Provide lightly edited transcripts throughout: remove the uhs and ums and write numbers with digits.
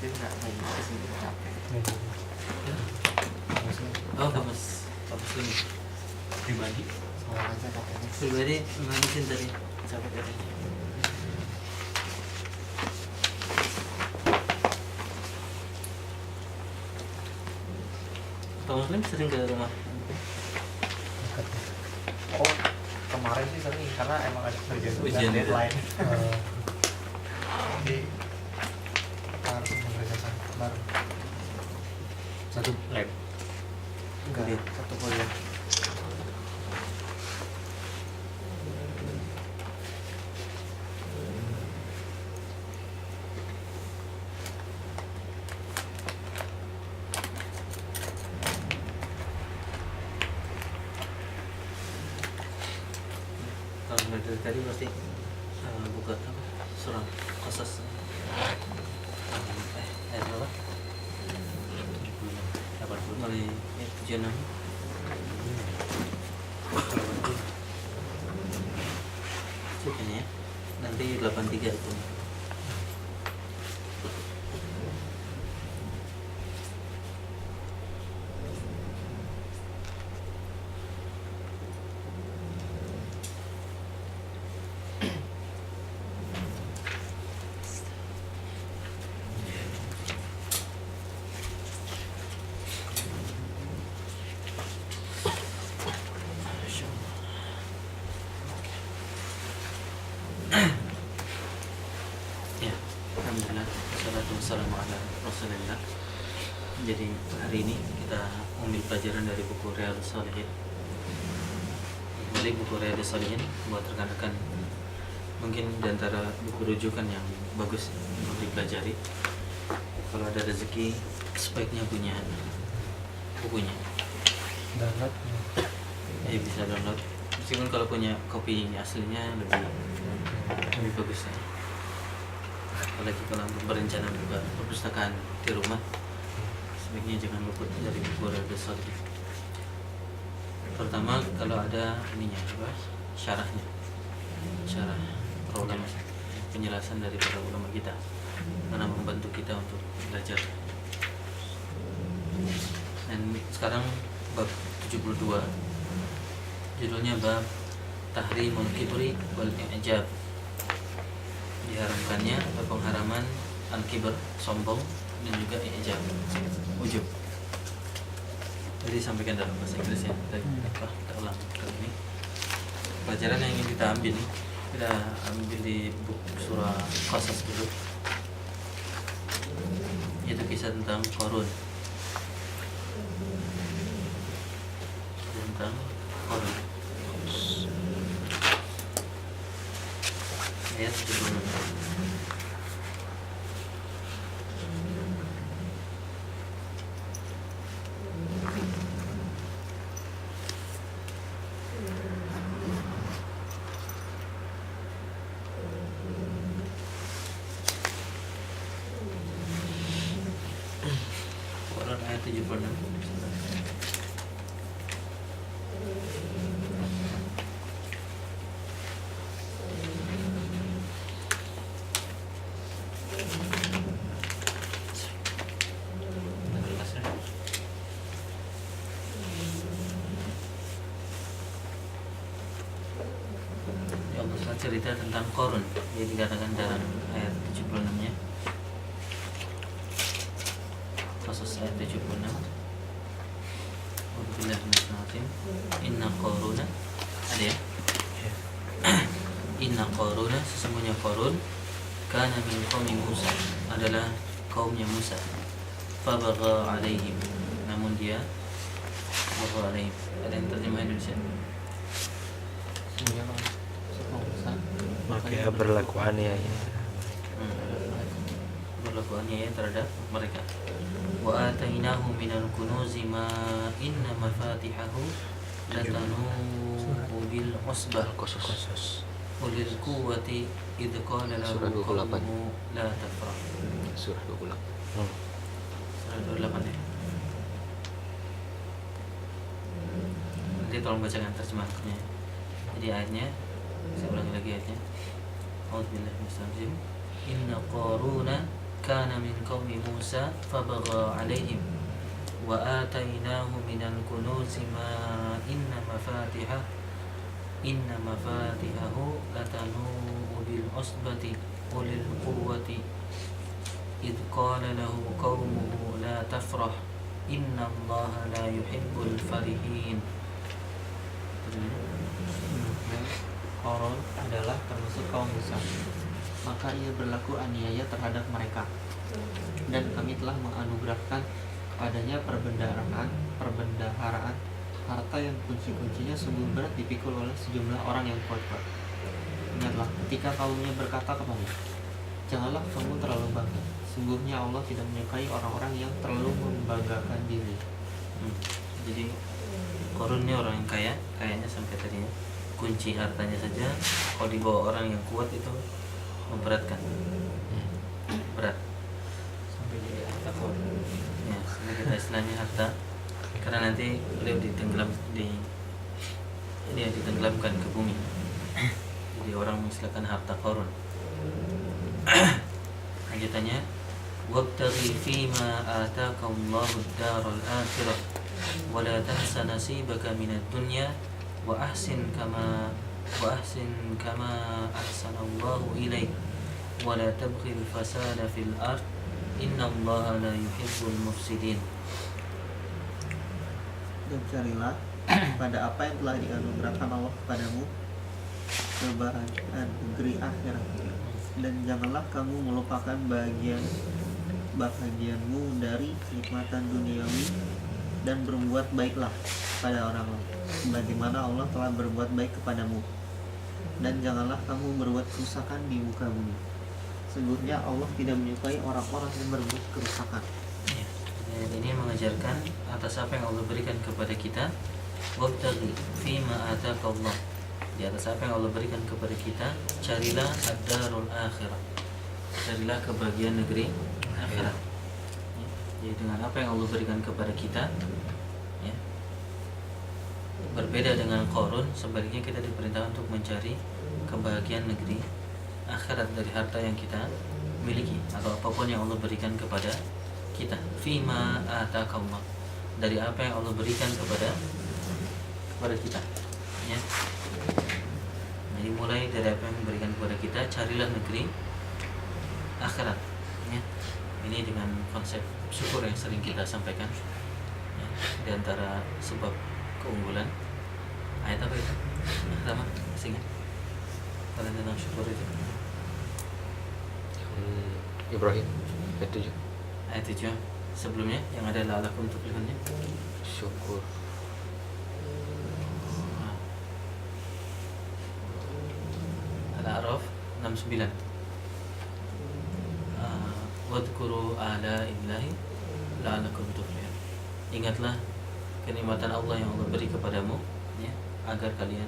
dia nggak kesini capek. Oh kamus ini pribadi. Soal aja katanya. Pribadi ngabisin tadi capek katanya. Pak Muslim sering ke rumah? Oh kemarin sih sering karena emang ada kerjaan Ujian deadline. Jadi kita harus mengerjakan bareng. Satu lab. Enggak, Iya. satu kuliah. Kalau nggak dari tadi pasti buka apa? Surah Qasas. Ayat berapa? 80 mulai 76. Cukup ini ya. Nanti 83 itu. Ya, alhamdulillah, wassalatu wassalamu ala rasulillah. Jadi hari ini kita ambil pelajaran dari buku Riyadhus Shalihin. Dari buku Riyadhus Shalihin buat rekan-rekan mungkin diantara buku rujukan yang bagus untuk dipelajari. Kalau ada rezeki sebaiknya punya bukunya. Download. Ya bisa download. Meskipun kalau punya kopi aslinya lebih bagus ya. Apalagi kalau berencana buka perpustakaan di rumah, sebaiknya jangan luput dari buku Riyadhus Shalihin. Pertama kalau ada ininya apa? Syarah para ulama, penjelasan dari para ulama kita, karena membantu kita untuk belajar. Dan sekarang bab 72, judulnya bab Tahrimul Kibri wal I'jab. Diharamkannya atau pengharaman al-kibr, sombong, dan juga i'jab, ujub. Jadi sampaikan dalam bahasa Inggris ya. Kita ulang kali ini. Pelajaran yang ingin kita ambil di buku surah Qasas dulu. Itu kisah tentang Qarun. Tentang Qarun. Ayat 76. Quran ayat 76. Ya Allah SWT cerita tentang Qarun. Dia dikatakan dalam ayat 76-nya. Qasas ayat 76. Wabillahi minasyaitonir rajim. Inna Qaruna, ada ya? Inna Qaruna, sesungguhnya Qarun, kana min qaumi Musa, adalah kaumnya Musa. Fabagha alaihim, namun dia bagha alaihim. Ada yang terjemah Indonesia? Maka berlaku aniaya. Berlaku aniaya terhadap mereka. Wa atainahu minal kunuzi ma inna mafatihahu latanu bil usbah Qasas. ulil quwwati idh qala lahu Surah 28. qawmuhu la tafrah. Surah 28. Surah 28 ya. Nanti tolong bacakan terjemahannya. Jadi ayatnya, saya ulangi lagi ayatnya. A'udzubillahi minasyaitonir rajim. Inna Qaruna kana min qaumi Musa fabagha 'alaihim wa atainahu minal kunuzi ma inna mafatihahu latanu bil usbati ulil quwwati id qala lahu qaumuhu la tafrah inna allaha la yuhibbul farihin. Qarun adalah termasuk kaum Musa. Maka ia berlaku aniaya terhadap mereka, dan kami telah menganugerahkan kepadanya perbendaharaan harta yang kunci-kuncinya sungguh berat dipikul oleh sejumlah orang yang kuat. Ingatlah ketika kaumnya berkata kepadanya, janganlah kamu terlalu bangga. Sungguhnya Allah tidak menyukai orang-orang yang terlalu membanggakan diri. Jadi Qarun ini orang yang kayanya sampai tadinya kunci hartanya saja kalau dibawa orang yang kuat itu memberatkan, berat Sampai jadi harta korun. ya, sampai kita istilahnya harta, karena nanti beliau ditenggelamkan ke bumi. Jadi orang mengistilahkan harta Qarun. Lanjutannya, wabtaghi fima ataka Allahu ad-daral akhirah wa la tansa nasibaka minad dunya wa ahsin kama ahsanallahu ilaik wa la tabghil fasada fil ard innallaha la yuhibbul mufsidin. Dan carilah pada apa yang telah dianugerahkan Allah kepadamu, kebahagiaan negeri akhirat, dan janganlah kamu melupakan bahagianmu dari kenikmatan duniawi, dan berbuat baiklah pada orang lain sebagaimana Allah telah berbuat baik kepadamu, dan janganlah kamu berbuat kerusakan di muka bumi. Sungguhnya Allah tidak menyukai orang-orang yang berbuat kerusakan. Ya, dan ini mengajarkan atas apa yang Allah berikan kepada kita. Wabtaghi fima ataka Allah, di atas apa yang Allah berikan kepada kita, carilah ad-darul akhirah, carilah kebahagiaan negeri akhirat. Ya, jadi dengan apa yang Allah berikan kepada kita, ya, berbeda dengan Qarun, sebaliknya kita diperintahkan untuk mencari kebahagiaan negeri akhirat dari harta yang kita miliki atau apapun yang Allah berikan kepada kita. Fima ataka Allah, dari apa yang Allah berikan kepada kita, ya. Jadi mulai dari apa yang diberikan kepada kita, carilah negeri akhirat, ya. Ini dengan konsep syukur yang sering kita sampaikan, ya. Di antara sebab keunggulan ayat apa itu? Pertama, ingat kalian tentang syukur itu? Ibrahim ayat 7. Ayat 7 sebelumnya yang ada la'alakum tuflihunnya. Syukur. Al-A'raf 69. Wadhkuru ala illahi la'alakum tuflihun. Ingatlah kenikmatan Allah yang Allah beri kepadamu, ya, agar kalian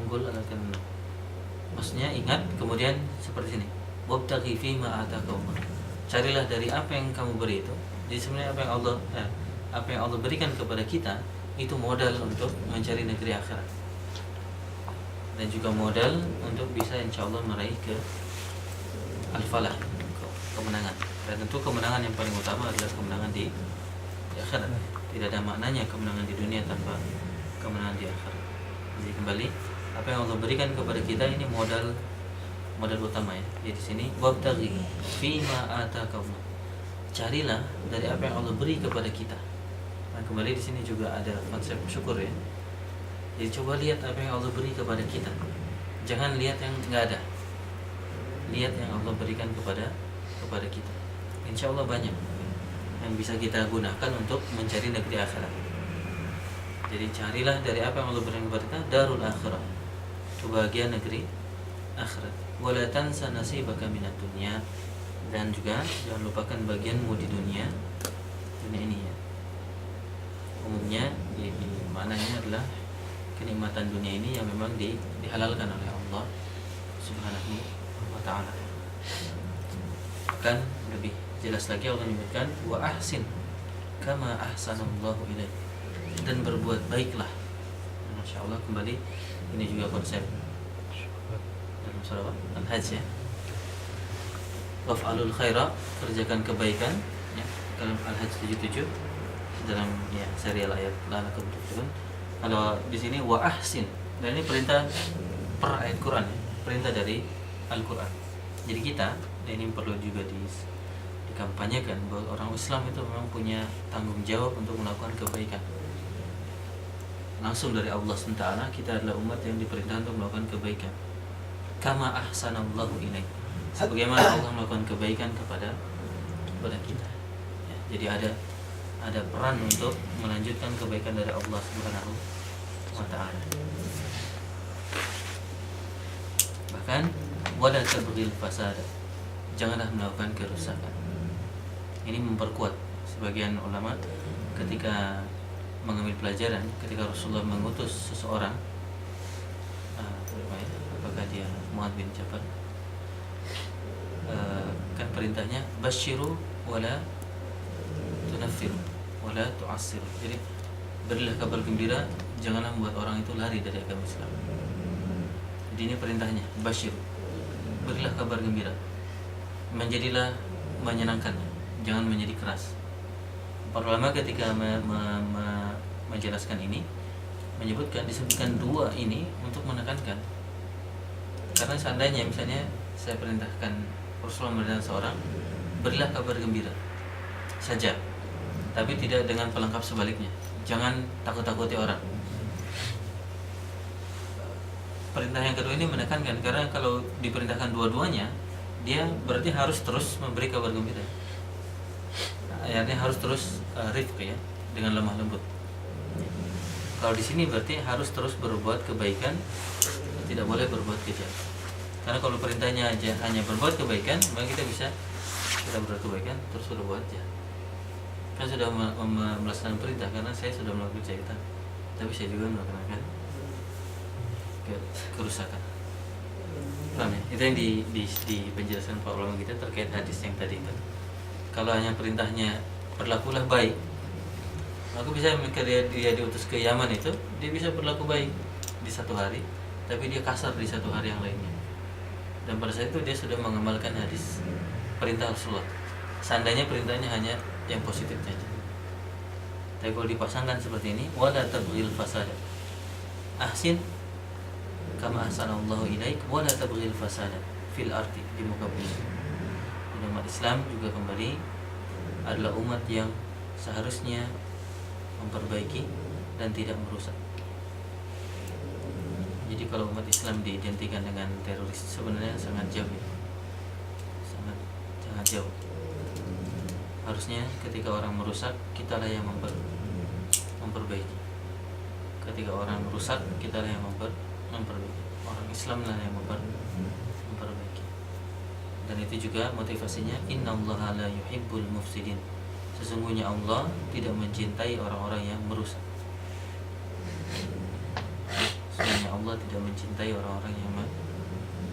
unggul agar kalian menang. Maksudnya ingat, kemudian seperti ini. Wabtaghi fima ataka Allah. Carilah dari apa yang kamu beri itu. Jadi sebenarnya apa yang Allah berikan kepada kita itu modal untuk mencari negeri akhirat, dan juga modal untuk bisa insya Allah meraih ke al-falah, kemenangan. Dan tentu kemenangan yang paling utama adalah kemenangan di akhirat. Tidak ada maknanya kemenangan di dunia tanpa kemenangan di akhirat. Jadi kembali, apa yang Allah berikan kepada kita ini modal utama, ya. Jadi di sini wabtaghi fima ataka Allah. Carilah dari apa yang Allah beri kepada kita. Nah, kembali di sini juga ada konsep syukur, ya. Jadi coba lihat apa yang Allah beri kepada kita. Jangan lihat yang enggak ada. Lihat yang Allah berikan kepada kita. Insya Allah banyak yang bisa kita gunakan untuk mencari negeri akhirat. Jadi carilah dari apa yang Allah berikan kepada kita, darul akhirah, kebahagiaan negeri akhirat. Wala tansa nasibaka minad dunya, dan juga jangan lupakan bagianmu di dunia ini, ya. Umumnya maknanya adalah kenikmatan dunia ini yang memang dihalalkan oleh Allah Subhanahu wa ta'ala. Bahkan lebih jelas lagi Allah menyebutkan wa ahsin kama ahsanallahu ilaik, dan berbuat baiklah. Masya Allah, kembali ini juga konsep dalam surah Al-Hajj, ya. waf'alul khaira, kerjakan kebaikan, ya, dalam Al-Hajj 77 dalam ya serial ayat la'allakum tuflihun. Kalau di sini wa ahsin, dan ini perintah per ayat Quran, ya, perintah dari Al-Quran. Jadi kita, dan ini perlu juga dikampanyekan bahwa orang Islam itu memang punya tanggung jawab untuk melakukan kebaikan. Langsung dari Allah SWT, kita adalah umat yang diperintahkan untuk melakukan kebaikan. Kama ahsanallahu ilaik, sebagaimana Allah melakukan kebaikan kepada kita. Ya, jadi ada peran untuk melanjutkan kebaikan dari Allah Subhanahu wa ta'ala. Bahkan wala tabghil fasada, janganlah melakukan kerusakan. Ini memperkuat sebagian ulama ketika mengambil pelajaran ketika Rasulullah mengutus seseorang, apakah dia Mu'adz bin Jabal, kan perintahnya basyiru wala tunaffiru wala tu'assiru. Jadi berilah kabar gembira, janganlah membuat orang itu lari dari agama Islam. Jadi ini perintahnya, basyiru, berilah kabar gembira, menjadilah menyenangkan, jangan menjadi keras. Para ulama ketika menjelaskan ini disebutkan dua ini untuk menekankan. Karena seandainya misalnya saya perintahkan, Rasulullah memerintahkan seorang, berilah kabar gembira saja, tapi tidak dengan pelengkap sebaliknya, jangan takut-takuti orang. Perintah yang kedua ini menekankan, karena kalau diperintahkan dua-duanya, dia berarti harus terus memberi kabar gembira. Ayatnya harus terus rifq, ya, dengan lemah lembut. Kalau di sini berarti harus terus berbuat kebaikan, tidak boleh berbuat kejam. Karena kalau perintahnya aja hanya berbuat kebaikan, maka kita berbuat kebaikan terus berbuat jahat. Kan sudah melaksanakan perintah, karena saya sudah melakukan kejahatan, tapi saya juga melakukan kerusakan. Paham ya? Itu yang di penjelasan Pak ulama kita terkait hadis yang tadi itu. Kalau hanya perintahnya berlakulah baik, maka bisa dia diutus ke Yaman itu, dia bisa berlaku baik di satu hari, tapi dia kasar di satu hari yang lainnya. Dan pada saat itu dia sudah mengamalkan hadis perintah Rasulullah. Seandainya perintahnya hanya yang positif saja. Tapi kalau dipasangkan seperti ini, wala tabghil fasada, ahsin kama ahsanallahu ilaik, wala tabghil fasada fil ardi, di muka bumi. Umat Islam juga kembali adalah umat yang seharusnya memperbaiki dan tidak merusak. Jadi kalau umat Islam diidentikan dengan teroris, sebenarnya sangat jauh, ya. sangat jauh. Harusnya ketika orang merusak, kitalah yang memperbaiki. Ketika orang merusak, kitalah yang memperbaiki. Orang Islam lah yang memperbaiki. Dan itu juga motivasinya, innallaha la yuhibbul mufsidin, sesungguhnya Allah tidak mencintai orang-orang yang merusak. Sesungguhnya Allah tidak mencintai orang-orang yang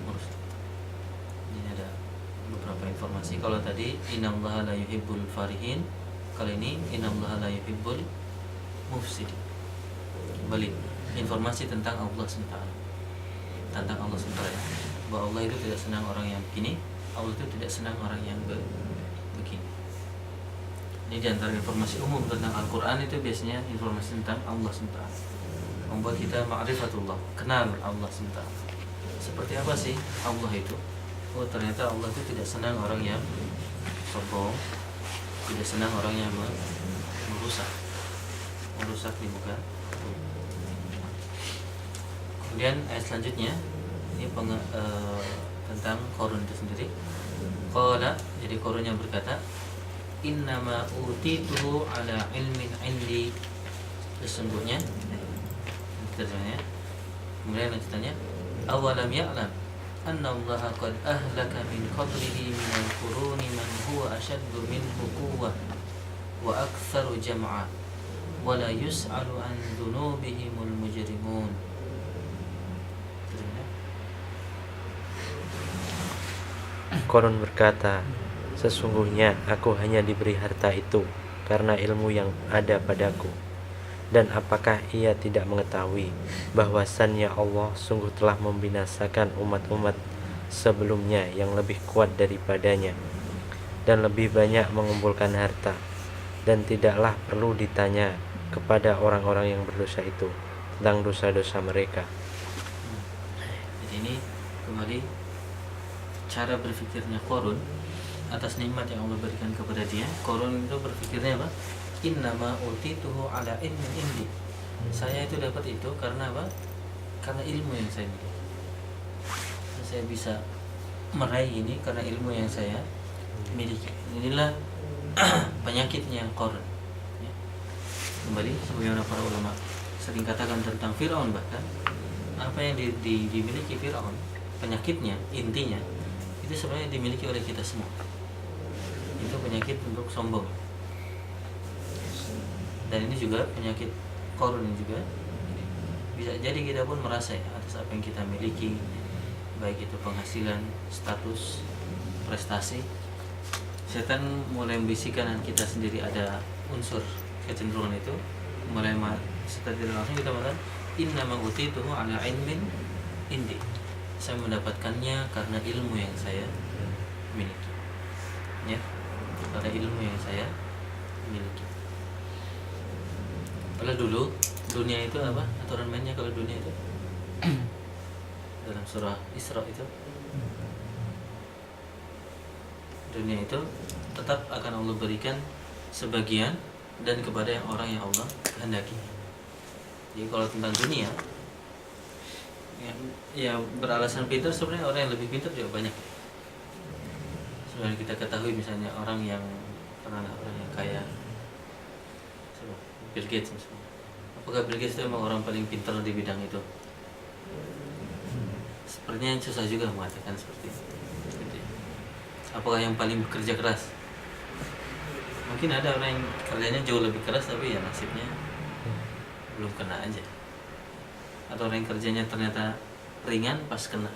merusak. Ini ada beberapa informasi. Kalau tadi innallaha la yuhibbul farihin, kali ini innallaha la yuhibbul mufsidin. Balik informasi tentang Allah SWT, tentang Allah SWT, bahwa Allah itu tidak senang orang yang begini, Allah itu tidak senang orang yang begini. Ini diantara informasi umum tentang Al-Quran itu biasanya informasi tentang Allah SWT, membuat kita ma'rifatullah, kenal Allah SWT. Seperti apa sih Allah itu? Oh, ternyata Allah itu tidak senang orang yang sombong, tidak senang orang yang merusak di muka. Kemudian ayat selanjutnya ini tentang Qarun itu sendiri. Qala, jadi Qarun yang berkata, innama utituhu ala ilmin indi, sesungguhnya terjemahnya. Kemudian lanjutannya, awalam ya'lam anna Allah qad ahlaka min qablihi min al-quruni man huwa ashaddu minhu quwwah wa aktsaru jam'a wa la yus'alu an dhunubihimul mujrimun. Qarun berkata, sesungguhnya aku hanya diberi harta itu karena ilmu yang ada padaku. Dan apakah ia tidak mengetahui bahwasannya Allah sungguh telah membinasakan umat-umat sebelumnya yang lebih kuat daripadanya dan lebih banyak mengumpulkan harta, dan tidaklah perlu ditanya kepada orang-orang yang berdosa itu tentang dosa-dosa mereka. Jadi ini kembali cara berpikirnya Qarun atas nikmat yang Allah berikan kepada dia. Qarun itu berpikirnya apa? Innama utituhu ala ilmin indi. Saya itu dapat itu karena apa? Karena ilmu yang saya miliki. Saya bisa meraih ini karena ilmu yang saya miliki. Inilah penyakitnya Qarun. Ya. Kembali sebagaimana para ulama sering katakan tentang Fir'aun, bahkan apa yang dimiliki Fir'aun, penyakitnya, intinya itu sebenarnya dimiliki oleh kita semua. Itu penyakit untuk sombong. Dan ini juga penyakit Qarun juga. Bisa jadi kita pun merasa ya atas apa yang kita miliki, baik itu penghasilan, status, prestasi. Setan mulai membisikkan kita sendiri ada unsur kecenderungan itu, mulai setelah tidak langsung kita mengatakan innama utituhu ala ilmin indi. Saya mendapatkannya karena ilmu yang saya miliki. Ya, karena ilmu yang saya miliki. Kalau dulu dunia itu apa? Aturan mainnya kalau dunia itu dalam surah Isra itu, dunia itu tetap akan Allah berikan sebagian dan kepada yang orang yang Allah kehendaki. Jadi kalau tentang dunia ya beralasan pintar, sebenarnya orang yang lebih pintar juga banyak. Sebenarnya kita ketahui misalnya orang yang orang yang kaya, Bill Gates misalnya. Apakah Bill Gates itu memang orang paling pintar di bidang itu? Sepertinya susah juga mengatakan seperti itu. Apakah yang paling bekerja keras? Mungkin ada orang yang kerjanya jauh lebih keras tapi ya nasibnya belum kena aja. Atau orang yang kerjanya ternyata ringan pas kena.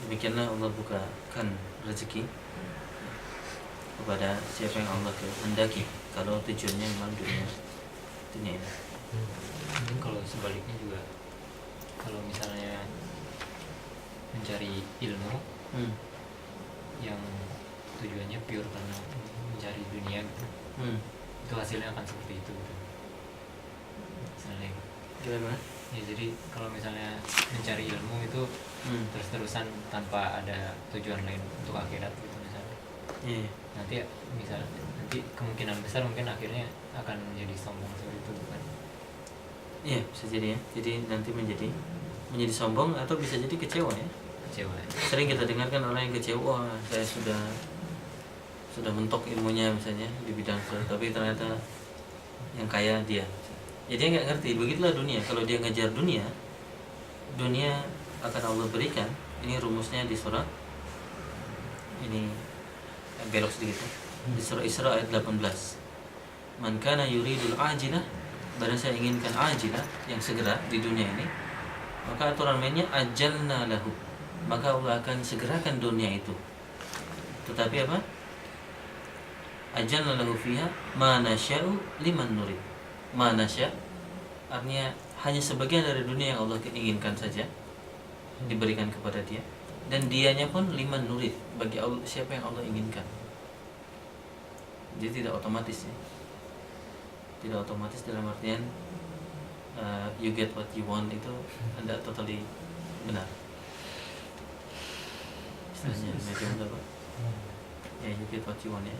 Demikianlah Allah bukakan rezeki kepada siapa yang Allah kehendaki, kalau tujuannya memang dunia ini. Kalau sebaliknya juga, kalau misalnya mencari ilmu yang tujuannya pure karena mencari dunia gitu, itu hasilnya akan seperti itu gitu. Misalnya Gimana? ya, jadi kalau misalnya mencari ilmu itu terus-terusan tanpa ada tujuan lain untuk akhirat gitu misalnya, nanti kemungkinan besar mungkin akhirnya akan menjadi sombong seperti itu, bukan? Iya, bisa jadi ya. Jadi nanti menjadi sombong atau bisa jadi kecewa ya. Kecewa ya. Sering kita dengarkan orang yang kecewa, saya sudah mentok ilmunya misalnya di bidang tertentu, tapi ternyata yang kaya dia. Jadi dia nggak ngerti. Begitulah dunia. Kalau dia ngejar dunia akan Allah berikan. Ini rumusnya di surah ini, belok sedikit ya. Di surah Isra ayat 18. Man kana yuridul ajilah, barang saya inginkan ajilah yang segera di dunia ini, maka aturan mainnya ajalna lahu, maka Allah akan segerakan dunia itu. Tetapi apa? Ajalna lahu fiha ma nasya'u liman nurid. Ma nasya' artinya hanya sebagian dari dunia yang Allah inginkan saja diberikan kepada dia, dan dianya pun liman nurid, bagi Allah, siapa yang Allah inginkan. Jadi tidak otomatis ya. Tidak otomatis dalam artian you get what you want itu tidak totally benar. Istilahnya macam apa? Ya, you get what you want ya.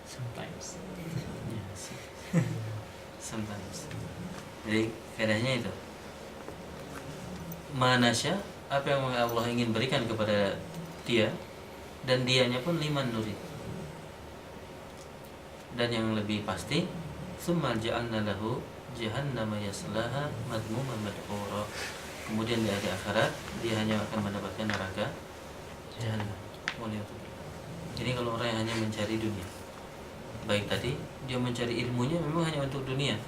Sometimes. Yes. Sometimes. Jadi bedanya itu. Manasya, apa yang Allah ingin berikan kepada dia, dan dianya pun liman nurid. Dan yang lebih pasti, summa ja'alna lahu jahannama yaslaha madmuman madhura. Kemudian di hari akhirat dia hanya akan mendapatkan neraka jahannam. Jadi kalau orang yang hanya mencari dunia, baik tadi dia mencari ilmunya memang hanya untuk dunia.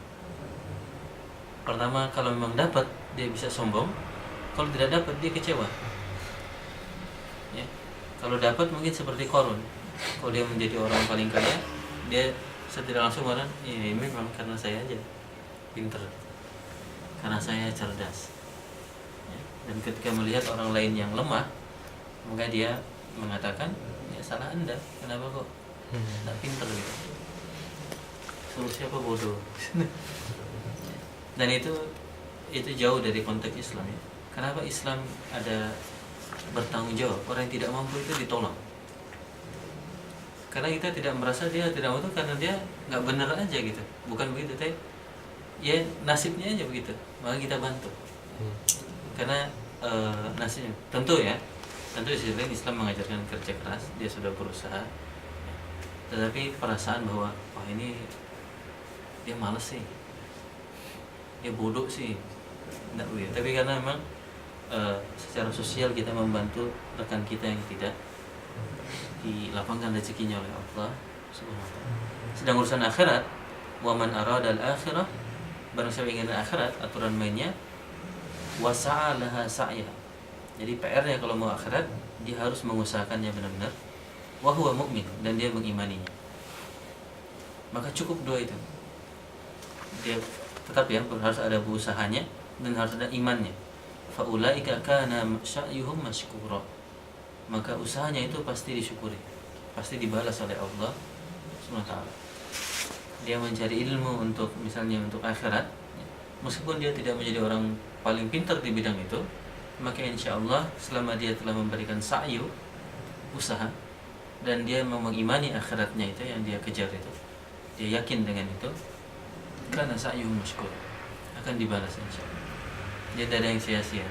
Pertama, kalau memang dapat dia bisa sombong, kalau tidak dapat dia kecewa. Ya. Kalau dapat mungkin seperti Qarun. Kalau dia menjadi orang paling kaya, dia secara langsung orang, ya ini memang karena saya aja pinter, karena saya cerdas. Dan ketika melihat orang lain yang lemah, maka dia mengatakan, ya salah Anda, kenapa kok nggak pinter gitu, suruh siapa bodoh. Dan itu jauh dari konteks Islam ya. Kenapa Islam ada bertanggung jawab, orang yang tidak mampu itu ditolong? Karena kita tidak merasa dia tidak mampu karena dia nggak benar aja gitu, bukan begitu, tapi ya nasibnya aja begitu, maka kita bantu. Karena nasibnya tentu di sisi lain Islam mengajarkan kerja keras, dia sudah berusaha, tetapi perasaan bahwa wah ini dia malas sih, dia bodoh sih, enggak begitu. Tapi karena memang secara sosial kita membantu rekan kita yang tidak dilapangkan rezekinya oleh Allah Subhanahu wa taala. Sedang urusan akhirat, wa man arada al-akhirah, barang siapa ingin akhirat, aturan mainnya wasa'a laha sa'ya. Jadi PR-nya kalau mau akhirat, dia harus mengusahakannya benar-benar. Wa huwa mu'min, dan dia mengimaninya. Maka cukup dua itu. Dia tetap harus ada usahanya dan harus ada imannya. Fa ulaika kana sa'yuhum mashkura. Maka usahanya itu pasti disyukuri, pasti dibalas oleh Allah Subhanahu wa taala. Dia mencari ilmu untuk misalnya untuk akhirat, meskipun dia tidak menjadi orang paling pintar di bidang itu, maka insya Allah selama dia telah memberikan sa'yu, usaha, dan dia mengimani akhiratnya itu yang dia kejar itu, dia yakin dengan itu, karena sa'yu musykur akan dibalas insya Allah. Dia tidak ada yang sia-sia.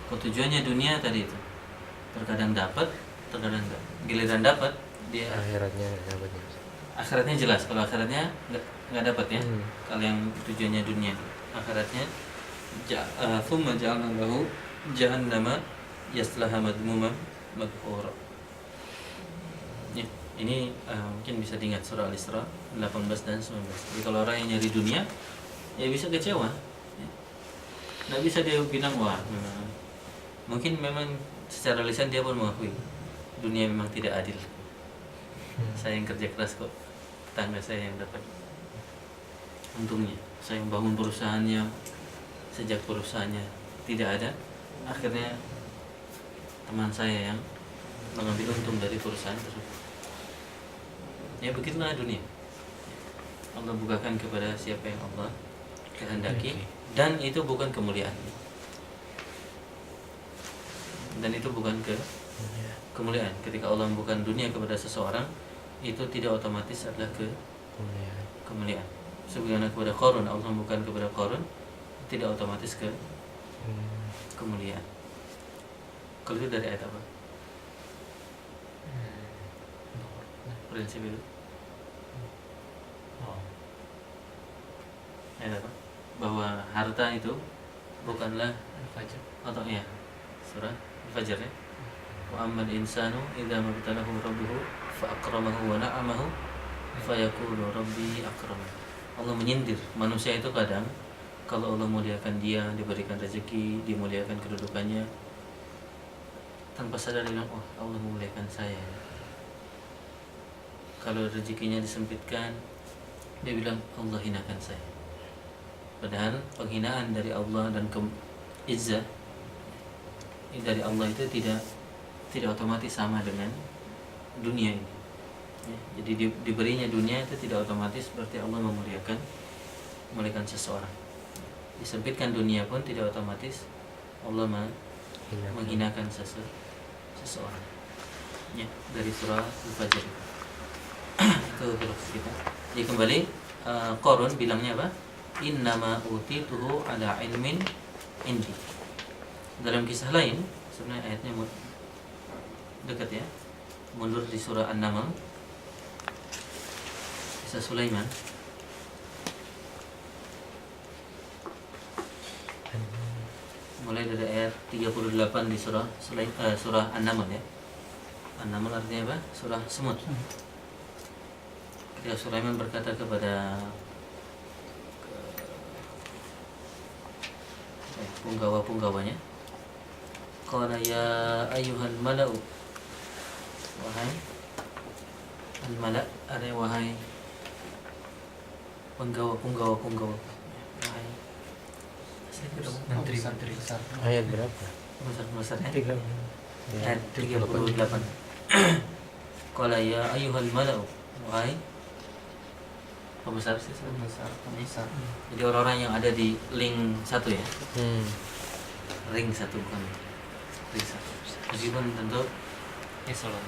Tujuannya dunia tadi itu, terkadang dapat, terkadang enggak. Giliran dapat, dia akhiratnya dapat. Akhiratnya jelas, kalau akhiratnya nggak dapat ya. Kalau yang tujuannya dunia, akhiratnya thumma ja'alna lahu jahannama yaslaha madmuman madhura. Ya, ini mungkin bisa diingat surah Al-Isra 18 dan 19. Jadi kalau orang yang nyari dunia, ya bisa kecewa. Ya. Nggak bisa dia bilang wah, mungkin memang secara lisan dia pun mengakui dunia memang tidak adil. Saya yang kerja keras kok, tetangga saya yang dapat untungnya. Saya yang bangun perusahaannya, sejak perusahaannya tidak ada, akhirnya teman saya yang mengambil untung dari perusahaan tersebut. Ya begitulah dunia. Allah bukakan kepada siapa yang Allah kehendaki, dan itu bukan kemuliaan. Dan itu bukan kemuliaan. Ketika Allah membukakan dunia kepada seseorang, itu tidak otomatis adalah kemuliaan. Sebagaimana kepada Qarun, Allah membukakan kepada Qarun, tidak otomatis kemuliaan. Kalau itu dari ayat apa? Prinsip itu ayat apa? Bahwa harta itu bukanlah Al-Fajr. atau ya surah Al-Fajr ya. Wa ammal insanu idza mabtalahu rabbuhu fa akramahu wa na'amahu fa yaqulu rabbi akraman. Allah menyindir manusia itu kadang kalau Allah muliakan dia, diberikan rezeki, dimuliakan kedudukannya, tanpa sadar dia bilang, oh Allah memuliakan saya. Kalau rezekinya disempitkan, dia bilang Allah hinakan saya. Padahal penghinaan dari Allah dan izzah dari Allah itu tidak otomatis sama dengan dunia ini. Ya, jadi diberinya dunia itu tidak otomatis berarti Allah memuliakan seseorang. Disempitkan dunia pun tidak otomatis Allah menghinakan seseorang. Ya, dari surah Al-Fajr. Itu terus kita. Jadi kembali Qarun bilangnya apa? Innama utituhu ala ilmin indi. Dalam kisah lain sebenarnya ayatnya dekat ya, mundur di surah An-Naml, kisah Sulaiman. Mulai dari ayat 38 di surah An-Naml ya. An-Naml artinya apa? Surah semut. Ketika Sulaiman berkata kepada punggawa-punggawanya, qala ya ayyuhal mala'u, wahai al-mala', ada wahai punggawa, wahai menteri besar. Ayat berapa? besar ya. 3. Ayat 38. Qala ya ayyuhal mala'u, wahai pembesar sih, Besar. jadi orang-orang yang ada di link 1 ya, ring 1 bukan ring 1, meskipun tentu eselon.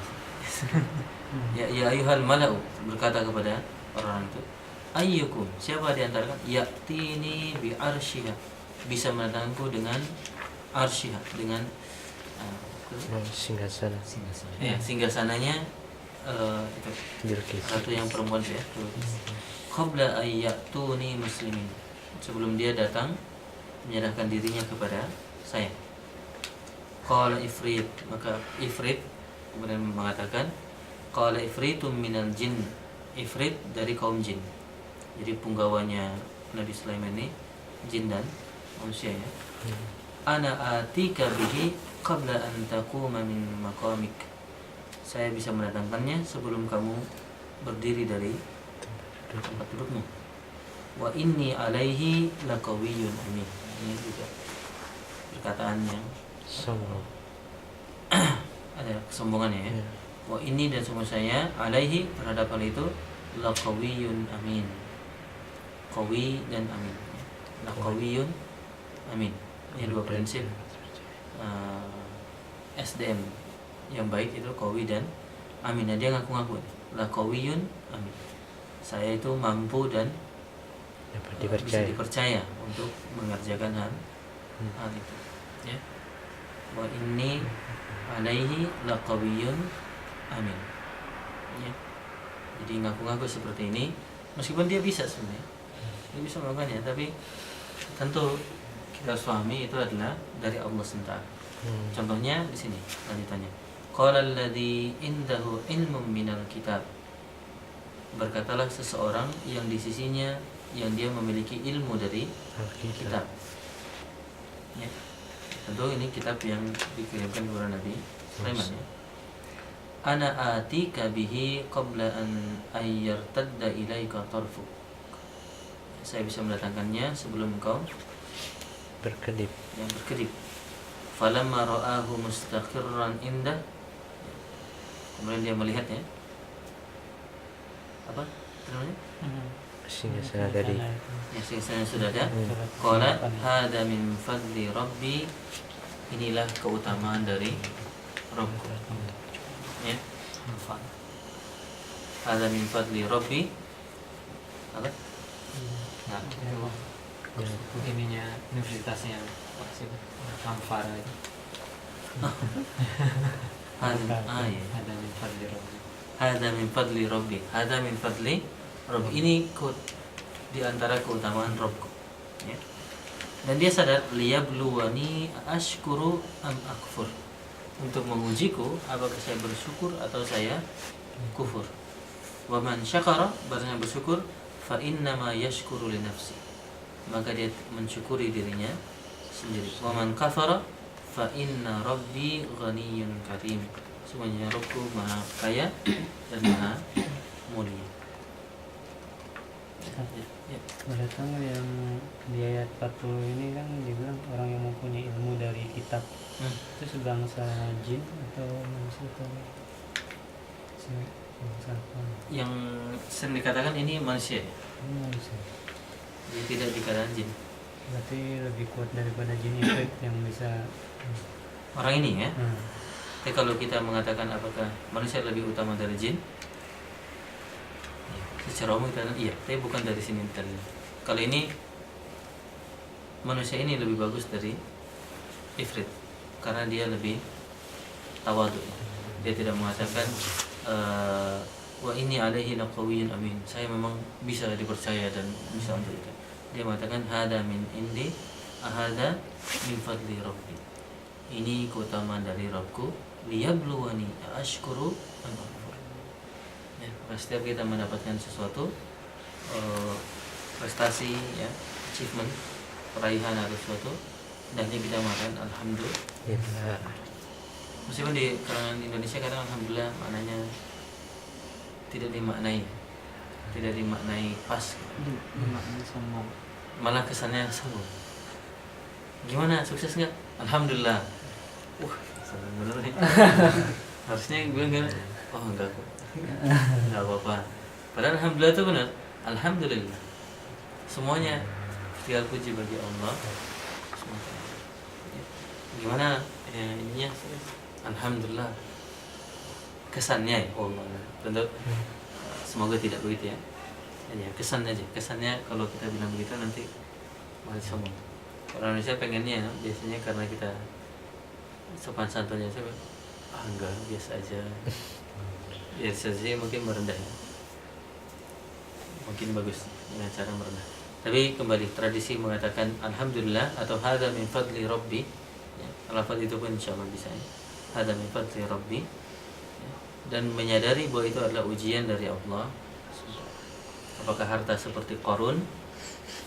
ya ayyuhal mala'u, berkata kepada orang itu, ayyukum, siapa di antara kalian ya'tini bi arsyiha, bisa mendatangku dengan arsyiha, dengan Singgasana. ya singgasananya itu Bilqis. satu yang perempuan ya, qabla ayyatuni muslimin, sebelum dia datang menyerahkan dirinya kepada saya. Qala ifrit, maka ifrit kemudian mengatakan, qala ifritum minal jin, ifrit dari kaum jin, jadi punggawanya Nabi Sulaiman ini jin dan manusia ya. Ana atika bihi qabla an taquma min maqamik, saya bisa mendatangkannya sebelum kamu berdiri dari tempat dudukmu. Wa inni alaihi laqawiyyun amin, ini juga perkataan yang Sombong. ada kesombongannya ya. Ya. Wa inni, dan sungguh saya, alaihi, terhadap hal itu, laqawiyyun amin, qawi dan amin, laqawiyyun amin. Ini dua prinsip SDM yang baik itu qawi dan amin. Nah, dia ngaku-ngaku laqawiyyun amin, saya itu mampu dan Dapat bisa dipercaya. dipercaya untuk mengerjakan hal itu ya. Wa inni alaihi laqawiyyun amin ya. Jadi ngaku-ngaku seperti ini, meskipun dia bisa sebenarnya, dia bisa melakukannya, tapi tentu kita harus pahami itu adalah dari Allah SWT. Contohnya di sini lanjutannya, qala alladzi indahu ilmun minal kitab, berkatalah seseorang yang di sisinya, yang dia memiliki ilmu dari kitab ya. Tentu ini kitab yang dikirimkan kepada Nabi Sulaiman ya. Ana atika bihi qabla an ayyartadda ilaika tarfuk, saya bisa mendatangkannya sebelum engkau Berkedip. yang berkedip. Falamma ra'ahu mustaqirran indah, kemudian dia melihatnya, apa namanya, Singgasana dari yang sisanya sudah ada. Qala hada min fadli rabbi, inilah keutamaan dari Rabbku ya. Hada min fadli rabbi, apa? Nah, ininya universitasnya apa sih? Amfara itu. Iya. Ada min fadli rabbi. Hada min fadli rabbi, hada min fadli rabbi, ini di antara keutamaan Rabbku ya. Dan dia sadar, liyabluwani ashkuru am akfur, untuk mengujiku apakah saya bersyukur atau saya kufur. Wa man syakara, barangnya bersyukur, fa innama yashkuru li nafsi, maka dia mensyukuri dirinya sendiri. Wa man kafara fa inna rabbi ghaniyyun karim, semuanya Rabbku maha kaya dan maha mulia. Datang yang di ayat 40 ini kan dibilang orang yang mempunyai ilmu dari kitab itu sebangsa jin atau manusia atau sebangsa apa? Yang sering dikatakan ini manusia, Ini manusia. jadi tidak dikatakan jin. Berarti lebih kuat daripada jin itu yang bisa. Orang ini ya. Tapi kalau kita mengatakan apakah manusia lebih utama dari jin, secara umum kita iya, tapi bukan dari sini tadi. Kalau ini manusia ini lebih bagus dari ifrit karena dia lebih tawadhu. Dia tidak mengatakan wa ini alaihi laqawiyyun amin, saya memang bisa dipercaya dan bisa untuk itu. Dia mengatakan hada min indi, hada min fadli rabbi, ini keutamaan dari Rabbku, liyabluwani ashkuru am akfur ya. Setiap kita mendapatkan sesuatu prestasi ya, achievement, peraihan atau sesuatu, hendaknya kita mengatakan alhamdulillah. Meskipun di kalangan Indonesia kadang alhamdulillah maknanya tidak dimaknai pas, Dimaknai sombong. malah kesannya sombong. gimana, sukses nggak? Alhamdulillah. Salah bener nih. Harusnya gue bilang oh enggak kok, nggak apa-apa. Padahal alhamdulillah itu benar. Alhamdulillah. Semuanya segala puji bagi Allah. Gimana ya, ininya? Alhamdulillah. Kesannya ya, Allah. Tentu semoga tidak begitu ya. Ya kesan aja. Kesannya kalau kita bilang begitu nanti malah sombong. Orang Indonesia pengennya biasanya karena kita sopan santunnya saya enggak, biasa aja. Biasa saja mungkin merendah ya. Mungkin bagus dengan cara merendah. Tapi kembali tradisi mengatakan alhamdulillah atau hadza min fadli rabbi. Ya, lafaz itu pun insyaallah bisa ya. Hadza min fadli rabbi. Ya, dan menyadari bahwa itu adalah ujian dari Allah. Apakah harta seperti Qarun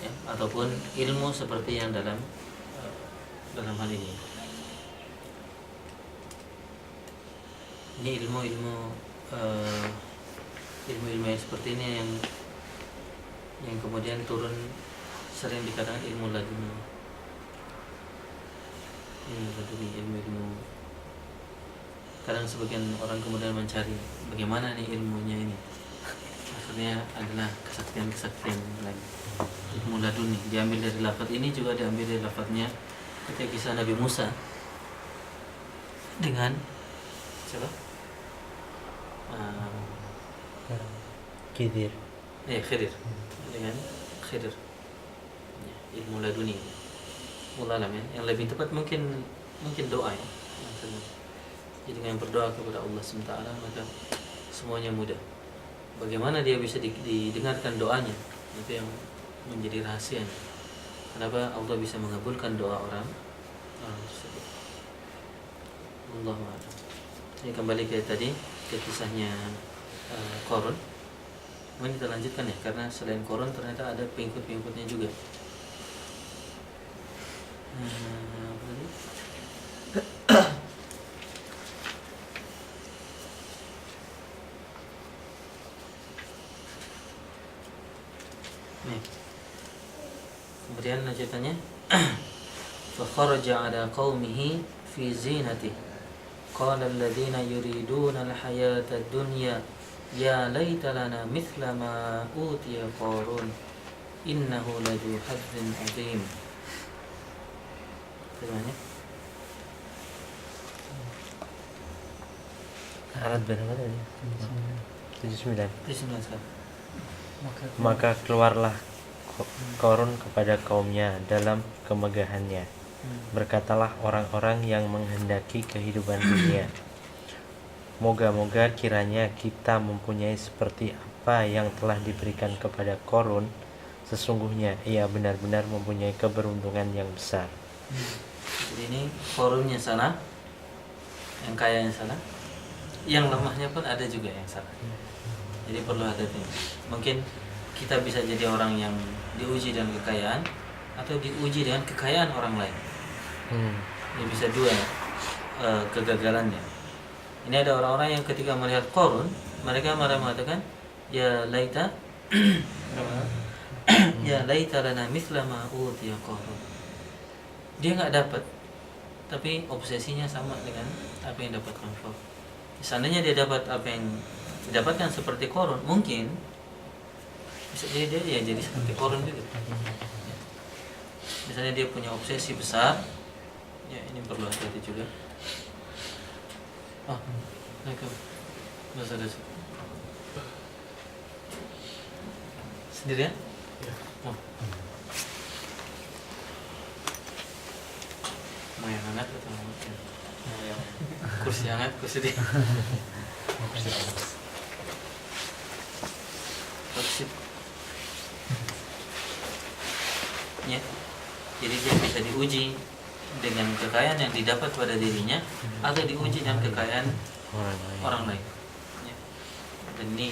ya, ataupun ilmu seperti yang dalam hal ini. Ini ilmu-ilmu yang seperti ini yang kemudian turun, sering dikatakan ilmu laduni. Ilmu. Kadang sebagian orang kemudian mencari bagaimana nih ilmunya ini. Maksudnya adalah kesaktian lagi. Ilmu laduni diambil dari lafaz ini, juga diambil dari lafaznya ketika kisah Nabi Musa dengan siapa? Khidir. Khidir. Dengan Khidir. Ya, ilmu laduni. Mullalam ya. Yang lebih tepat mungkin doa ya. Jadi dengan berdoa kepada Allah SWT maka semuanya mudah. Bagaimana dia bisa didengarkan doanya, itu yang menjadi rahasia. Kenapa Allah bisa mengabulkan doa orang tersebut. Allah a'lam. Ini kembali ke tadi, ke kisahnya Qarun. Mungkin kita lanjutkan ya, karena selain Qarun ternyata ada pengikut-pengikutnya juga. Apa tadi? Nih. Kemudian lanjutannya fa kharaja ala qaumihi fi zinatihi qala alladziina yuriduna al-hayata ad-dunya ya laita lana mithla ma utiya Qarun innahu ladzu hazzin 'adzim. Terusnya Arat berapa tadi? 79. sekarang. Maka keluarlah Qarun kepada kaumnya dalam kemegahannya. Berkatalah orang-orang yang menghendaki kehidupan dunia, moga-moga kiranya kita mempunyai seperti apa yang telah diberikan kepada Qarun. Sesungguhnya ia benar-benar mempunyai keberuntungan yang besar. Jadi ini Qarunnya salah, yang kayanya salah, yang lemahnya pun ada juga yang salah. Jadi perlu hati-hati. Mungkin kita bisa jadi orang yang diuji dengan kekayaan atau diuji dengan kekayaan orang lain. Ini bisa dua kegagalannya. Ini ada orang-orang yang ketika melihat Qarun, mereka malah mengatakan ya laita ya laita lana mithla ma utiya Qarun. Dia nggak dapat, tapi obsesinya sama dengan apa yang dapat Qarun. Seandainya dia dapat apa yang didapatkan seperti Qarun, mungkin bisa jadi dia jadi seperti Qarun juga. Ya. Misalnya dia punya obsesi besar, ya ini perlu hati-hati juga. Mereka masa ada sendirian? Oh. Mau yang hangat atau mau yang kursi hangat, kursi dia. Ya, jadi dia bisa diuji dengan kekayaan yang didapat pada dirinya atau diuji dengan kekayaan orang lain. Ya. Dan ini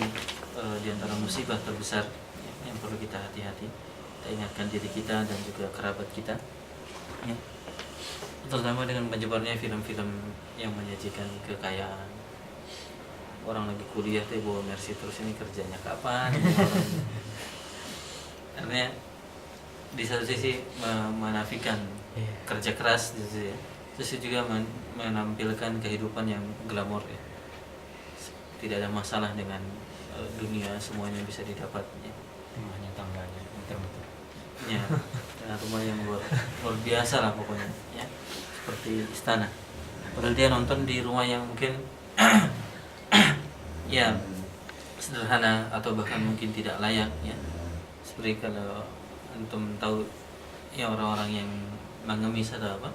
diantara musibah terbesar ya, yang perlu kita hati-hati. Kita ingatkan diri kita dan juga kerabat kita. Ya. Terutama dengan menyebarnya film-film yang menyajikan kekayaan. Orang lagi kuliah tuh bawa Mercy terus, ini kerjanya kapan? Karena di satu sisi menafikan kerja keras di sisi, terus juga menampilkan kehidupan yang glamor ya. Tidak ada masalah dengan dunia, semuanya bisa didapat ya. Rumahnya, tangganya, muter-muter. Ya, dengan rumah yang luar biasa lah pokoknya ya, seperti istana. Padahal dia nonton di rumah yang mungkin ya sederhana atau bahkan mungkin tidak layak ya. Seperti kalau antum tahu ya, orang-orang yang mengemis atau apa,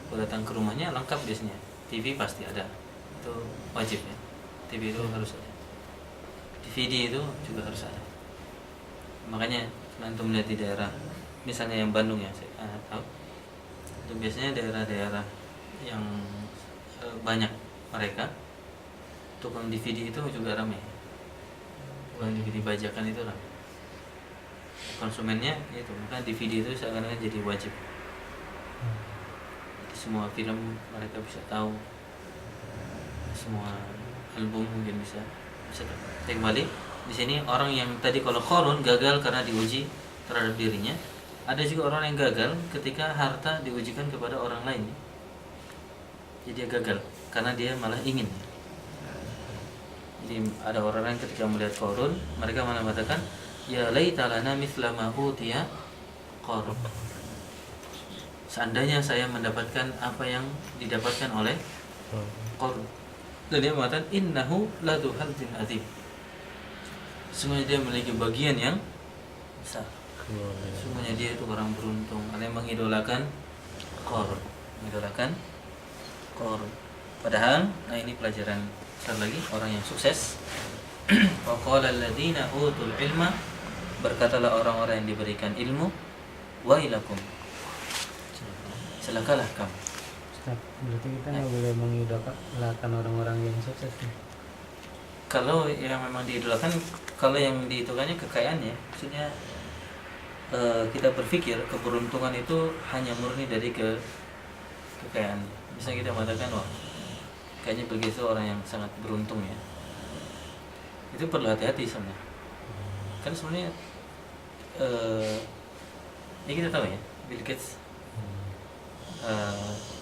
kalau datang ke rumahnya lengkap biasanya, TV pasti ada, itu wajib ya, TV itu harus ada, DVD itu juga harus ada. Makanya antum melihat di daerah misalnya yang Bandung ya, saya tahu itu biasanya daerah-daerah yang banyak mereka tukang DVD itu juga ramai, tukang DVD bajakan itu ramai, konsumennya itu, maka DVD itu seakan-akan jadi wajib. Jadi semua film mereka bisa tahu, semua album mungkin bisa tahu. Kembali di sini orang yang tadi kalau Qarun gagal karena diuji terhadap dirinya, ada juga orang yang gagal ketika harta diujikan kepada orang lain. Jadi dia gagal karena dia malah ingin. Jadi ada orang yang ketika melihat Qarun, mereka malah mengatakan, ya laita lana mithla ma utiya Qarun. Seandainya saya mendapatkan apa yang didapatkan oleh Qarun. Dan dia mengatakan innahu ladu hadzin azim. Semuanya dia memiliki bagian yang besar. Semuanya dia itu orang beruntung. Ada yang mengidolakan Qarun, mengidolakan Qarun. Padahal, nah ini pelajaran besar lagi orang yang sukses. Wa qala alladziina utul ilma, berkatalah orang-orang yang diberikan ilmu, wailakum, celakalah kamu. Ustaz, berarti kita nggak boleh mengidolakan orang-orang yang sukses nih. Kalau yang memang diidolakan, kalau yang dihitungannya kekayaannya, maksudnya kita berpikir keberuntungan itu hanya murni dari kekayaan. Misalnya kita mengatakan, wah kayaknya begitu orang yang sangat beruntung ya, itu perlu hati-hati sebenarnya. Kan sebenarnya ya kita tahu ya, Bill Gates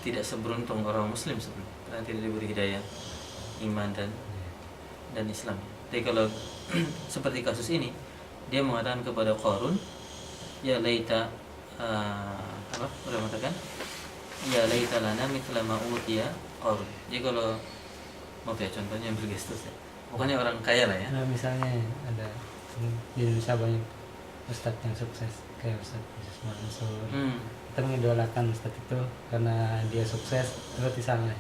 tidak seberuntung orang Muslim sebenarnya, karena tidak diberi hidayah iman dan Islam. Jadi kalau seperti kasus ini, dia mengatakan kepada Qarun, ya laita apa? Udah mengatakan, ya laita lana mithla ma utiya Qarun. Jadi kalau mau ya contohnya Bill Gates ya, bukannya orang kaya lah ya. Nah, misalnya ada di Indonesia banyak ustadz yang sukses kayak Ustadz Yesus Mansur. Kita mengidolakan ustadz itu karena dia sukses, berarti salah ya?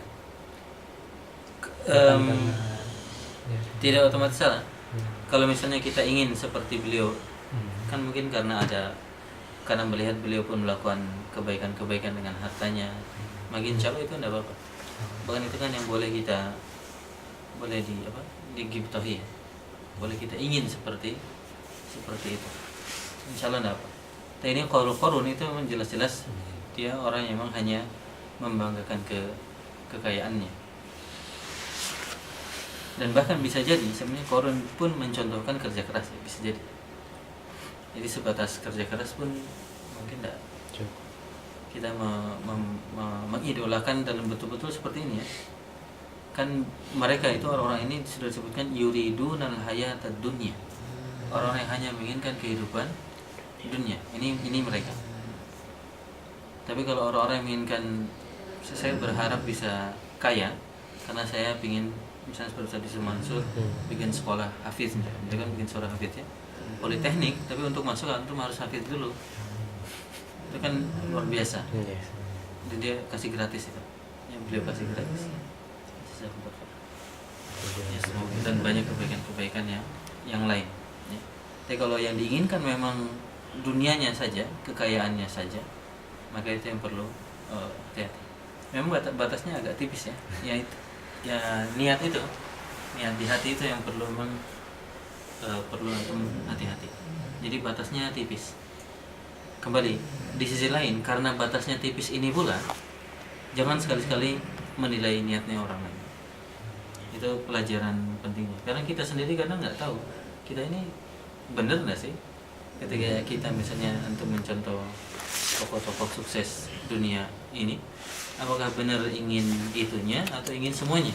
Tidak otomatis salah. Kalau misalnya kita ingin seperti beliau, kan mungkin karena melihat beliau pun melakukan kebaikan-kebaikan dengan hartanya, makin insya Allah itu tidak apa-apa. Bahkan itu kan yang boleh digibtahi, boleh kita ingin seperti itu, insya Allah tidak apa. Tapi ini Qarun itu memang jelas-jelas dia orang yang memang hanya membanggakan kekayaannya. Dan bahkan bisa jadi sebenarnya Qarun pun mencontohkan kerja keras ya, bisa jadi. Jadi sebatas kerja keras pun mungkin tidak. Kita mengidolakan dalam betul-betul seperti ini ya. Kan mereka itu orang-orang ini sudah disebutkan yuridunal hayatad dunya. Orang yang hanya menginginkan kehidupan dunia. Ini mereka. Tapi kalau orang-orang yang menginginkan, saya berharap bisa kaya karena saya ingin misalnya seperti tadi Mansur bikin sekolah hafiz, dia kan bikin sekolah hafiz ya, politeknik, tapi untuk masuk antum harus hafiz dulu, itu kan luar biasa. Jadi dia kasih gratis itu, yang beliau kasih gratis. Ya, semoga dan banyak kebaikan-kebaikan yang lain. Ya. Tapi kalau yang diinginkan memang dunianya saja, kekayaannya saja, maka itu yang perlu hati-hati. Memang batasnya agak tipis ya. Ya niat di hati itu yang perlu antum hati-hati. Jadi batasnya tipis. Kembali di sisi lain, karena batasnya tipis ini pula, jangan sekali-sekali menilai niatnya orang lain. Itu pelajaran pentingnya. Karena kita sendiri kadang nggak tahu kita ini benar nggak sih. Ketika kita misalnya antum mencontoh tokoh-tokoh sukses dunia ini, apakah benar ingin itunya atau ingin semuanya,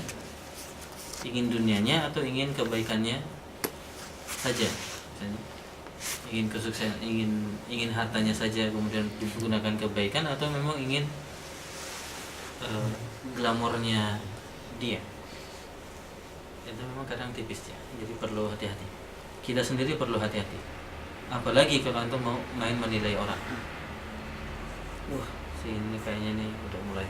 ingin dunianya atau ingin kebaikannya saja, misalnya ingin kesuksesan, ingin hartanya saja kemudian digunakan kebaikan, atau memang ingin glamornya dia. Itu memang kadang tipis ya, jadi perlu hati-hati. Kita sendiri perlu hati-hati, apalagi kalau antum mau main menilai orang. Wah, si ini kayaknya nih udah mulai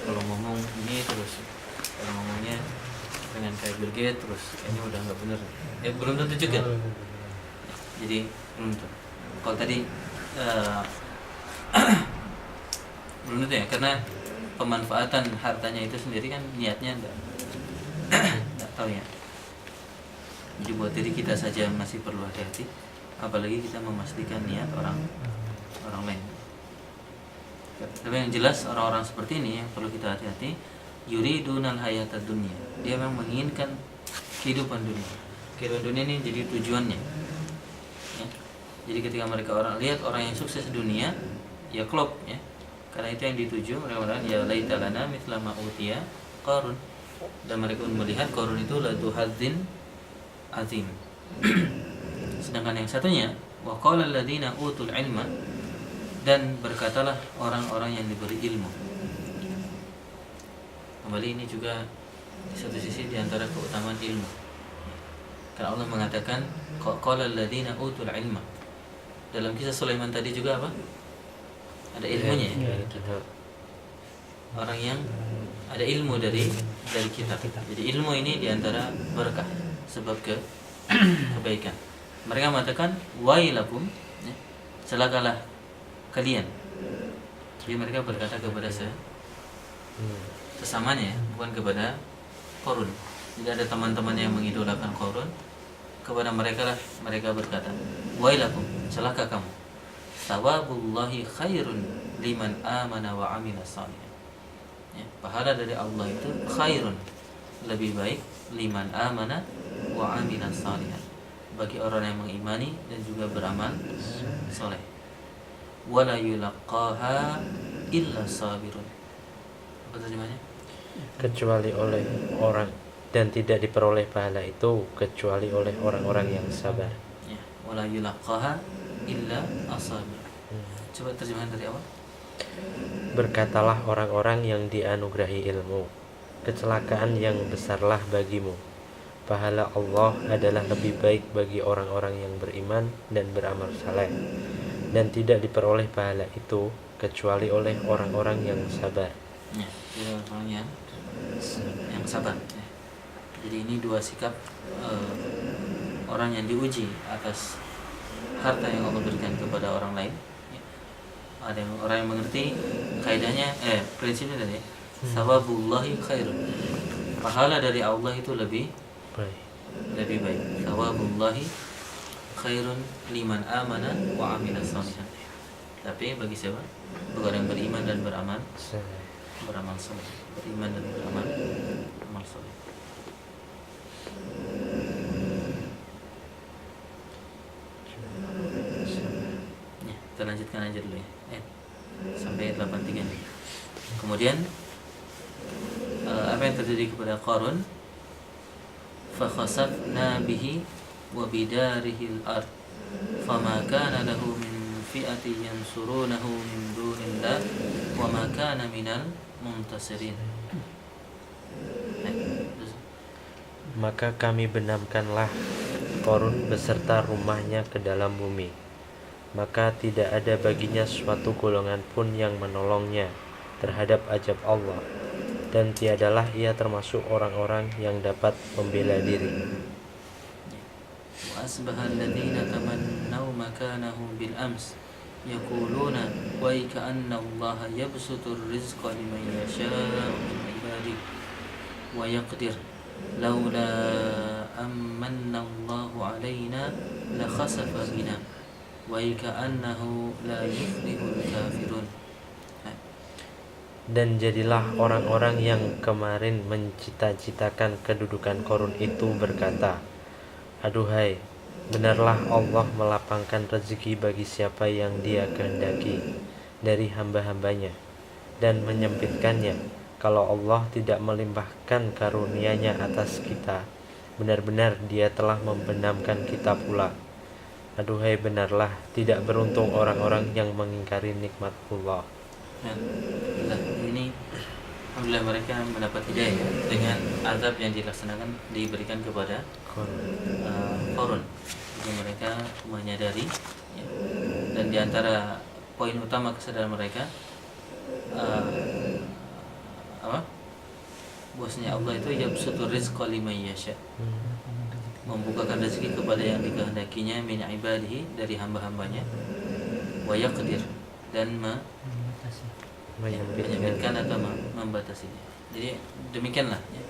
kalau ngomong ini terus, kalau ngomongnya dengan kayak Bill Gates terus, kayaknya udah nggak bener. Ya belum tentu juga. Jadi belum tentu. Kalau tadi belum tentu ya, karena pemanfaatan hartanya itu sendiri kan niatnya enggak tahu ya. Jadi buat diri kita saja masih perlu hati-hati, apalagi kita memastikan niat orang lain. Tapi yang jelas orang-orang seperti ini yang perlu kita hati-hati, yuridunal hayatad dunya. Dia memang menginginkan kehidupan dunia. Kehidupan dunia ini jadi tujuannya. Ya. Jadi ketika mereka lihat orang yang sukses dunia, ya klop ya. Karena itu yang dituju, mereka mengatakan ya laita lana mithla ma utiya Qarun. Dan mereka pun melihat Qarun itu ladu hadzin azim. Sedangkan yang satunya wa qala alladziina utul ilma, dan berkatalah orang-orang yang diberi ilmu. Kembali ini juga di satu sisi diantara keutamaan ilmu. Karena Allah mengatakan qala alladziina utul ilma. Dalam kisah Sulaiman tadi juga apa? Ada ilmunya ya. Orang yang ada ilmu dari kitab. Jadi ilmu ini diantara berkah, sebab kebaikan. Mereka mengatakan wailakum, ya, celakalah kalian. Jadi mereka berkata kepada sesamanya, bukan kepada Qarun. Jadi ada teman-teman yang mengidolakan Qarun, kepada mereka lah mereka berkata, wailakum, celaka kamu. Sawabullahi khairun liman amana wa amila salihan. Ya, pahala dari Allah itu khairun, lebih baik, liman amana wa amila salihan, bagi orang yang mengimani dan juga beramal soleh. Wala yulaqaha illa sabirun. Apa terjemahnya? Kecuali oleh orang, dan tidak diperoleh pahala itu kecuali oleh orang-orang yang sabar. Ya, wala yulaqaha illa asabir. Coba terjemahan dari awal. Berkatalah orang-orang yang dianugerahi ilmu, kecelakaan yang besarlah bagimu. Pahala Allah adalah lebih baik bagi orang-orang yang beriman dan beramal saleh, dan tidak diperoleh pahala itu kecuali oleh orang-orang yang sabar. Ya, orang yang sabar. Ya. Jadi ini dua sikap orang yang diuji atas harta yang Allah berikan kepada orang lain. Ya. Ada orang yang mengerti kaidahnya, prinsipnya tadi. Sawabullahi khairun. Pahala dari Allah itu lebih baik. Sawabullahi khairun liman amana wa amila salihan. Tapi bagi siapa? Bagi orang yang beriman dan beramal soleh. Beriman dan beramal soleh. Ya, kita lanjutkan aja dulu ya. Sampai 83 nih. Kemudian apa yang terjadi kepada Qarun? Fakhasafna bihi wa bidarihi al-ard fama kana lahu min fi'ati yansurunahu min dunillah wa ma kana minal muntasirin. Maka kami benamkanlah Qarun beserta rumahnya ke dalam bumi, maka tidak ada baginya suatu golongan pun yang menolongnya terhadap ajab Allah, dan tiadalah ia termasuk orang-orang yang dapat membela diri. Wa asbaha alladziina tamannaw makanahu bil ams yaquluna wa ka'anna Allah yabsutur rizqa liman yasha'u min ibadihi wa yaqdir laula amanna Allahu 'alaina la khasafa bina wa ka'annahu la yuflihul kafirun. Dan jadilah orang-orang yang kemarin mencita-citakan kedudukan Qarun itu berkata, aduhai, benarlah Allah melapangkan rezeki bagi siapa yang Dia kehendaki, dari hamba-hambanya dan menyempitkannya. Kalau Allah tidak melimpahkan karunia-Nya atas kita, benar-benar Dia telah membenamkan kita pula. Aduhai benarlah tidak beruntung orang-orang yang mengingkari nikmat Allah. Ya, nah, ini alhamdulillah mereka mendapat hidayah dengan azab yang dilaksanakan diberikan kepada Qarun. Jadi mereka menyadari ya, dan diantara poin utama kesadaran mereka bahwasanya Allah itu yabsutur rizqa liman yasha, membukakan rezeki kepada yang dikehendakinya min ibadihi dari hamba-hambanya, wa yaqdir dan menyempitkan atau membatasinya. Jadi demikianlah ya.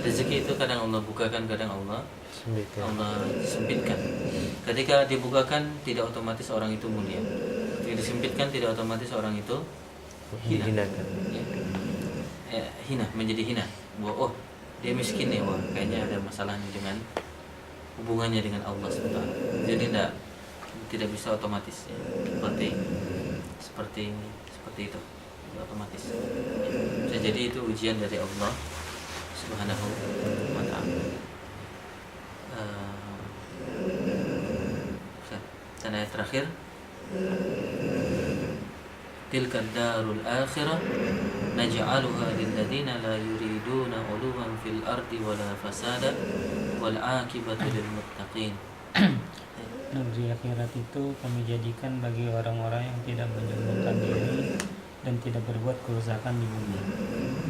Rezeki itu kadang Allah bukakan, kadang Allah sempitkan. Ketika dibukakan tidak otomatis orang itu mulia, ketika disempitkan tidak otomatis orang itu hina. Ya, hina, menjadi hina. Bahwa oh dia miskin nih, wah kayaknya ada masalah dengan hubungannya dengan Allah SWT. Jadi tidak bisa otomatis ya. seperti itu otomatis ya. Bisa jadi itu ujian dari Allah Subhanahu wa ta'ala. Dan ayat terakhir, tilka darul akhirah naj'aluha lilladzina la yuriduna 'uluwan fil ardi wala fasada wal 'aqibatu lil muttaqin. Negeri akhirat itu kami jadikan bagi orang-orang yang tidak menyombongkan diri dan tidak berbuat kerusakan di bumi,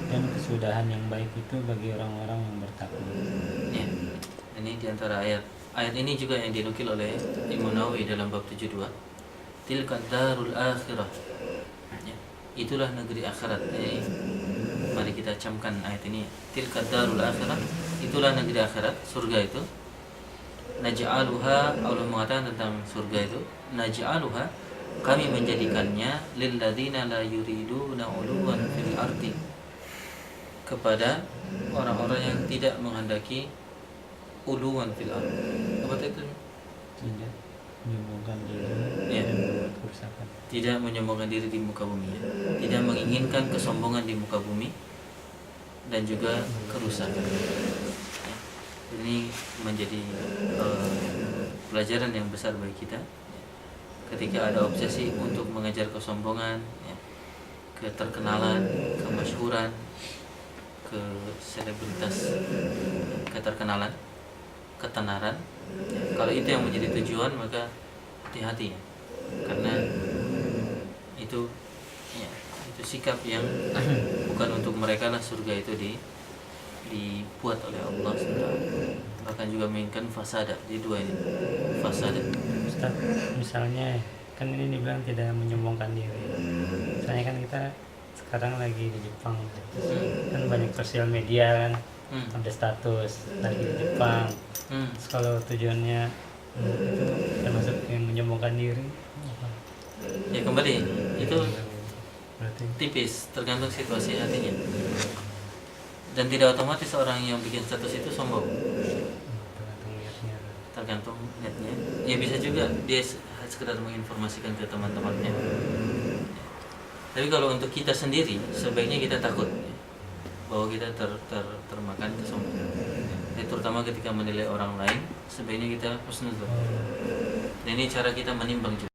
dan kesudahan yang baik itu bagi orang-orang yang bertakwa. Ya, ini diantara ayat ini juga yang dinukil oleh Imam Nawawi dalam bab 72. Tilka darul akhirah. Ya, itulah negeri akhirat. Mari kita camkan ayat ini. Tilka darul akhirah, itulah negeri akhirat, surga itu. Naj'aluha, Allah mengatakan tentang surga itu, naj'aluha, kami menjadikannya lilladzina la yuriduna 'uluwan fil ardi, kepada orang-orang yang tidak menghendaki uluwan fil ardi. Apa itu? Tidak menyombongkan diri Ya. dan berbuat kerusakan. Tidak menyombongkan diri di muka bumi ya. Tidak menginginkan kesombongan di muka bumi dan juga kerusakan ya. Ini menjadi pelajaran yang besar bagi kita ya. Ketika ada obsesi untuk mengejar kesombongan ya, keterkenalan, kemasyhuran, ke selebritas, keterkenalan, ketenaran ya. Kalau itu yang menjadi tujuan, maka hati-hati ya. Karena itu ya, itu sikap yang bukan untuk mereka lah surga itu dibuat oleh Allah SWT. Bahkan juga menginginkan fasada. Di dua ini fasada. Ustaz, misalnya kan ini dibilang tidak menyombongkan diri. Misalnya kan kita sekarang lagi di Jepang, kan banyak sosial media kan, ada status lagi di Jepang. Terus kalau tujuannya itu termasuk yang menyombongkan diri apa? Ya kembali itu Berarti tipis, tergantung situasi hatinya. Dan tidak otomatis orang yang bikin status itu sombong. tergantung niatnya. Tergantung niatnya. Ya bisa juga dia sekedar menginformasikan ke teman-temannya. Tapi kalau untuk kita sendiri, sebaiknya kita takut ya, bahwa kita termakan kesombongan. Terutama ketika menilai orang lain, sebaiknya kita husnuzon. Dan ini cara kita menimbang juga.